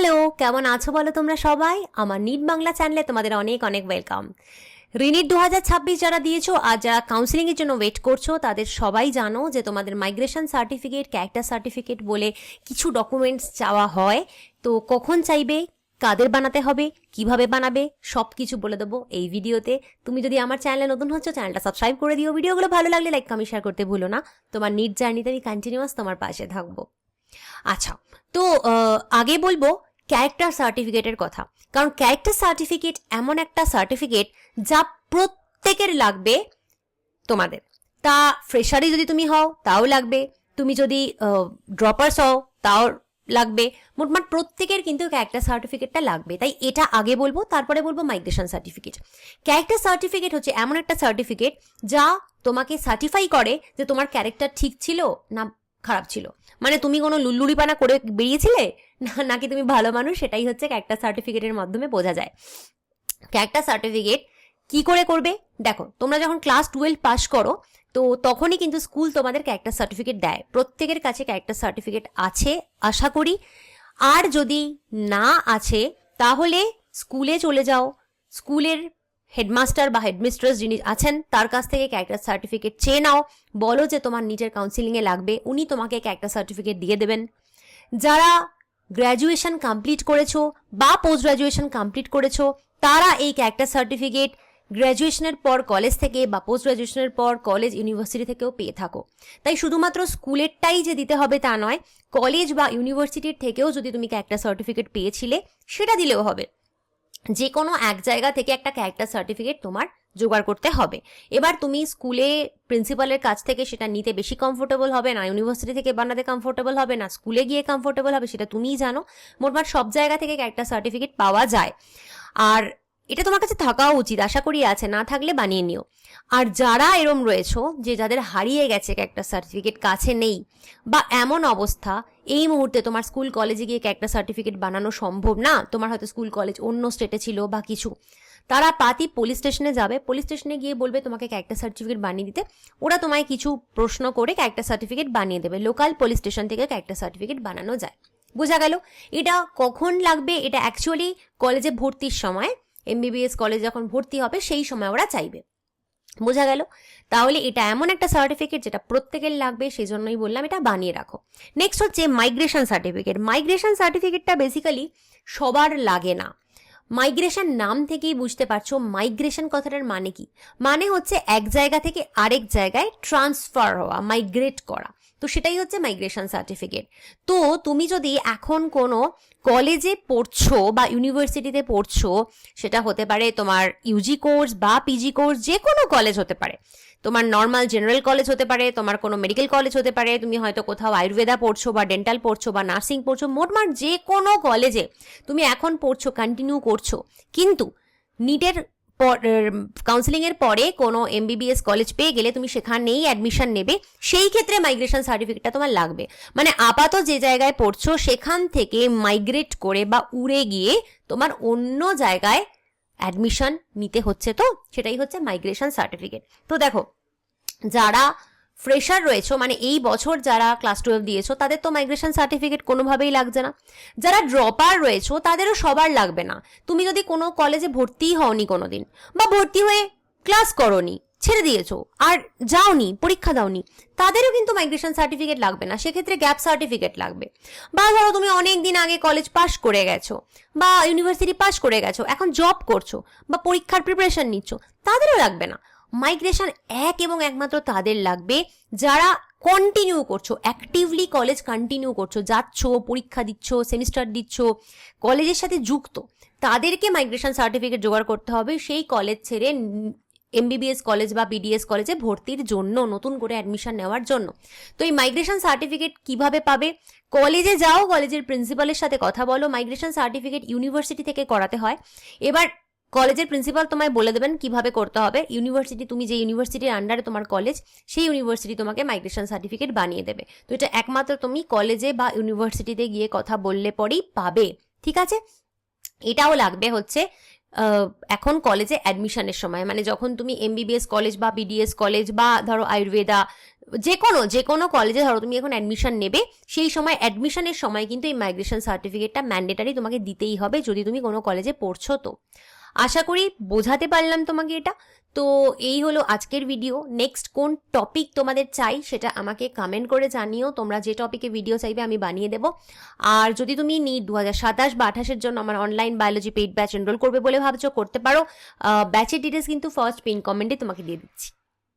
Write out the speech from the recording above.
Hello, কেমন আছো বলো তোমরা সবাই? আমার নিট বাংলা চ্যানেলে তোমাদের অনেক অনেক ওয়েলকাম। রিনিট 2026 যারা দিয়েছো আর যারা কাউন্সিলিংয়ের জন্য ওয়েট করছো তাদের সবাই জানো যে তোমাদের মাইগ্রেশন সার্টিফিকেট, ক্যারেক্টার সার্টিফিকেট বলে কিছু ডকুমেন্টস চাওয়া হয়। তো কখন চাইবে, কাদের বানাতে হবে, কিভাবে বানাবে, সব কিছু বলে দেবো এই ভিডিওতে। তুমি যদি আমার চ্যানেলে নতুন হচ্ছ, চ্যানেলটা সাবস্ক্রাইব করে দিও। ভিডিওগুলো ভালো লাগলে লাইক কমেন্ট শেয়ার করতে ভুলো না। তোমার নিট জার্নিতে আমি কন্টিনিউয়াস তোমার পাশে থাকবো। আচ্ছা, তো আগে বলবো ক্যারেক্টার সার্টিফিকেটের কথা। কারণ ক্যারেক্টার সার্টিফিকেট এমন একটা সার্টিফিকেট যা প্রত্যেকের লাগবে তোমাদের। তা ফ্রেশারি যদি তুমি হও তাও লাগবে, তুমি যদি ড্রপার্স হও তাও লাগবে। মোটমাট প্রত্যেকের কিন্তু ক্যারেক্টার সার্টিফিকেটটা লাগবে। তাই এটা আগে বলবো, তারপরে বলবো মাইগ্রেশন সার্টিফিকেট। ক্যারেক্টার সার্টিফিকেট হচ্ছে এমন একটা সার্টিফিকেট যা তোমাকে সার্টিফাই করে যে তোমার ক্যারেক্টার ঠিক ছিল না খারাপ ছিল। মানে তুমি কোনো লুল্লুড়িপানা করে বেরিয়েছিলে নাকি তুমি ভালো মানুষ, সেটাই হচ্ছে ক্যারেক্টার সার্টিফিকেটের মাধ্যমে বোঝা যায়। ক্যারেক্টার সার্টিফিকেট কি করে করবে? দেখো, তোমরা যখন ক্লাস 12 পাস করো তো তখনই কিন্তু স্কুল তোমাদের ক্যারেক্টার সার্টিফিকেট দেয়। প্রত্যেকের কাছে ক্যারেক্টার সার্টিফিকেট আছে আশা করি। আর যদি না আছে তাহলে স্কুলে চলে যাও, স্কুলের হেডমাস্টার বা হেডমিস্ট্রেস যিনি আছেন তার কাছ থেকে ক্যারেক্টার সার্টিফিকেট চেয়ে নাও। বলো যে তোমার নিজের কাউন্সিলিংয়ে লাগবে, উনি তোমাকে ক্যারেক্টার সার্টিফিকেট দিয়ে দেবেন। যারা গ্র্যাজুয়েশন কমপ্লিট করেছো বা পোস্ট গ্র্যাজুয়েশন কমপ্লিট করেছো তারা এই ক্যারেক্টার সার্টিফিকেট গ্র্যাজুয়েশনের পর কলেজ থেকে বা পোস্ট গ্র্যাজুয়েশনের পর কলেজ ইউনিভার্সিটি থেকেও পেয়ে থাকো। তাই শুধুমাত্র স্কুলেরটাই যে দিতে হবে তা নয়, কলেজ বা ইউনিভার্সিটির থেকেও যদি তুমি ক্যারেক্টার সার্টিফিকেট পেয়েছিলে সেটা দিলেও হবে। যে কোনো এক জায়গা থেকে একটা ক্যারেক্টার সার্টিফিকেট তোমার জোগাড় করতে হবে। এবার তুমি স্কুলে প্রিন্সিপালের কাছ থেকে সেটা নিতে বেশি কমফোর্টেবল হবে না, ইউনিভার্সিটি থেকে বানাতে কমফোর্টেবল হবে না, স্কুলে গিয়ে কমফোর্টেবল হবে, সেটা তুমিই জানো। মোটমাট সব জায়গা থেকে ক্যারেক্টার সার্টিফিকেট পাওয়া যায়। আর এটা তোমার কাছে থাকাও উচিত, আশা করি আছে, না থাকলে বানিয়ে নিও। আর যারা এরম রয়েছো যে যাদের হারিয়ে গেছে ক্যারেক্টার সার্টিফিকেট, কাছে নেই, বা এমন অবস্থা এই মুহূর্তে তোমার স্কুল কলেজে গিয়ে ক্যারেক্টার সার্টিফিকেট বানানো সম্ভব না, তোমার হয়তো স্কুল কলেজ অন্য স্টেটে ছিল বা কিছু, তারা পাতি পুলিশ স্টেশনে যাবে। পুলিশ স্টেশনে গিয়ে বলবে তোমাকে ক্যারেক্টার সার্টিফিকেট বানিয়ে দিতে। ওরা তোমায় কিছু প্রশ্ন করে ক্যারেক্টার সার্টিফিকেট বানিয়ে দেবে। লোকাল পুলিশ স্টেশন থেকে ক্যারেক্টার সার্টিফিকেট বানানো যায়। বোঝা গেল? এটা কখন লাগবে? এটা অ্যাকচুয়ালি কলেজে ভর্তির সময়, এমবিবিএস কলেজ যখন ভর্তি হবে সেই সময় ওরা চাইবে। বোঝা গেল? তাহলে এটা এমন একটা সার্টিফিকেট যেটা প্রত্যেকের লাগবে, সেই জন্যই বললাম এটা বানিয়ে রাখো। নেক্সট হচ্ছে মাইগ্রেশন সার্টিফিকেট। মাইগ্রেশন সার্টিফিকেটটা বেসিক্যালি সবার লাগে না। মাইগ্রেশন নাম থেকেই বুঝতে পারছো মাইগ্রেশন কথাটার মানে কি। মানে হচ্ছে এক জায়গা থেকে আরেক জায়গায় ট্রান্সফার হওয়া, মাইগ্রেট করা। তো সেটাই হচ্ছে মাইগ্রেশন সার্টিফিকেট। তো তুমি যদি এখন কোনো কলেজে পড়ছো বা ইউনিভার্সিটিতে পড়ছো, সেটা হতে পারে তোমার ইউজি কোর্স বা পিজি কোর্স, যে কোনো কলেজ হতে পারে, তোমার নর্মাল জেনারেল কলেজ হতে পারে, তোমার কোনো মেডিকেল কলেজ হতে পারে, তুমি হয়তো কোথাও আয়ুর্বেদা পড়ছো বা ডেন্টাল পড়ছো বা নার্সিং পড়ছো, মোটমাট যে কোনো কলেজে তুমি এখন পড়ছো, কন্টিনিউ করছো, কিন্তু নিটের কাউন্সিলিং এর পরে কোনো এমবিবিএস কলেজ পেয়ে গেলে তুমি সেখানেই অ্যাডমিশন নেবে, সেই ক্ষেত্রে মাইগ্রেশন সার্টিফিকেটটা তোমার লাগবে। মানে আপাতত যে জায়গায় পড়ছো সেখান থেকে মাইগ্রেট করে বা উড়ে গিয়ে তোমার অন্য জায়গায় অ্যাডমিশন নিতে হচ্ছে, তো সেটাই হচ্ছে মাইগ্রেশন সার্টিফিকেট। তো দেখো, যারা ফ্রেশার রয়েছো, মানে এই বছর যারা ক্লাস 12 দিয়েছো, তাদের তো মাইগ্রেশন সার্টিফিকেট কোনোভাবেই লাগছে না। যারা ড্রপার রয়েছো তাদেরও সবার লাগবে না। তুমি যদি কোনো কলেজে ভর্তিই হওনি কোনোদিন, বা ভর্তি হয়ে ক্লাস করোনি, ছেড়ে দিয়েছো আর যাওনি, পরীক্ষা দাওনি, তাদেরও কিন্তু মাইগ্রেশন সার্টিফিকেট লাগবে না। সেক্ষেত্রে গ্যাপ সার্টিফিকেট লাগবে। বা ধরো তুমি অনেক দিন আগে কলেজ পাস করে গেছো বা ইউনিভার্সিটি পাস করে গেছো, এখন জব করছো বা পরীক্ষার প্রিপারেশন নিচ্ছ, তাদেরও লাগবে না। মাইগ্রেশন এক এবং একমাত্র তাদের লাগবে যারা কন্টিনিউ করছো, অ্যাক্টিভলি কলেজ কন্টিনিউ করছো, যাচ্ছ, পরীক্ষা দিচ্ছ, সেমিস্টার দিচ্ছ, কলেজের সাথে যুক্ত, তাদেরকে মাইগ্রেশন সার্টিফিকেট জোগাড় করতে হবে সেই কলেজ ছেড়ে এমবিবিএস কলেজ বা বিডিএস কলেজে ভর্তির জন্য, নতুন করে অ্যাডমিশন নেওয়ার জন্য। তো এই মাইগ্রেশন সার্টিফিকেট কিভাবে পাবে? কলেজে যাও, কলেজের প্রিন্সিপালের সাথে কথা বলো। মাইগ্রেশন সার্টিফিকেট ইউনিভার্সিটি থেকে করাতে হয়। এবার কলেজের প্রিন্সিপাল তোমায় বলে দেবেন কিভাবে করতে হবে। ইউনিভার্সিটি, তুমি যে ইউনিভার্সিটির আন্ডারে তোমার কলেজ, সেই ইউনিভার্সিটি তোমাকে মাইগ্রেশন সার্টিফিকেট বানিয়ে দেবে। তো এটা একমাত্র তুমি কলেজে বা ইউনিভার্সিটিতে গিয়ে কথা বললে পরেই পাবে। ঠিক আছে? এটাও লাগবে হচ্ছে এখন কলেজে অ্যাডমিশনের সময়, মানে যখন তুমি এমবিবিএস কলেজ বা বিডিএস কলেজ বা ধরো আয়ুর্বেদা যে কোনো কলেজে ধরো তুমি এখন অ্যাডমিশন নেবে, সেই সময় অ্যাডমিশনের সময় কিন্তু এই মাইগ্রেশন সার্টিফিকেটটা ম্যান্ডেটারি তোমাকে দিতেই হবে যদি তুমি কোনো কলেজে পড়ছো। তো আশা করি বোঝাতে পারলাম তোমাকে এটা। তো এই হলো আজকের ভিডিও। নেক্সট কোন টপিক তোমাদের চাই সেটা আমাকে কমেন্ট করে জানিও, তোমরা যে টপিকে ভিডিও চাইবে আমি বানিয়ে দেবো। আর যদি তুমি নিট 2027 বা 28-এর জন্য আমার online biology paid batch enroll করবে বলে ভাবছো, করতে পারো। ব্যাচের ডিটেলস কিন্তু ফার্স্ট পিন কমেন্টে তোমাকে দিয়ে দিচ্ছি।